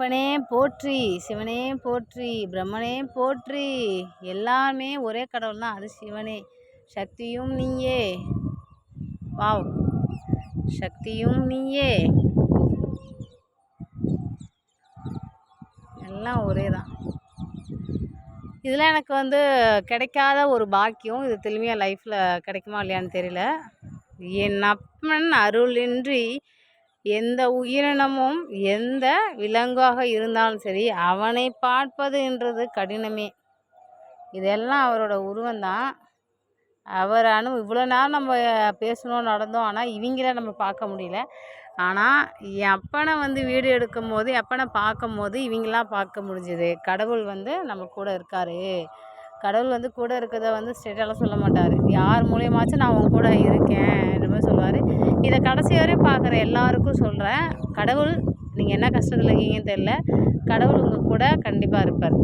அப்பனே போற்றி, சிவனே போற்றி, பிரம்மனே போற்றி. எல்லாமே ஒரே கடவுள் தான், அது சிவனே. சக்தியும் நீயே. வாவ், சக்தியும் நீயே. எல்லாம் ஒரே தான். இதெல்லாம் எனக்கு கிடைக்காத ஒரு பாக்கியம். இது திரும்பியும் லைஃப்பில் கிடைக்குமா இல்லையான்னு தெரியல. என் அப்பன் அருளின்றி எந்த உயிரினமும் எந்த விலங்காக இருந்தாலும் சரி அவனை பார்ப்பதுன்றது கடினமே. இதெல்லாம் அவரோட உருவம்தான். அவர் இவ்வளோ நேரம் நம்ம பேசணும் நடந்தோம். ஆனால் இவங்கள நம்ம பார்க்க முடியல. ஆனால் என் அப்பனை வீடியோ எடுக்கும் போது என் அப்பனை பார்க்கும் போது இவங்களாம் பார்க்க முடிஞ்சுது. கடவுள் நம்ம கூட இருக்கார். கடவுள் கூட இருக்கிறத ஸ்ட்ரெயிட்டாலாம் சொல்ல மாட்டார். யார் மூலியமாச்சும் நான் உன் கூட இருக்கேன் இந்த மாதிரி சொல்லுவார். இதை கடைசி வரையும் பார்க்குற எல்லாருக்கும் சொல்கிறேன், கடவுள் நீங்கள் என்ன கஷ்டத்தில் இருக்கீங்கன்னு தெரில, கடவுள் உங்கள் கூட கண்டிப்பாக இருப்பார்.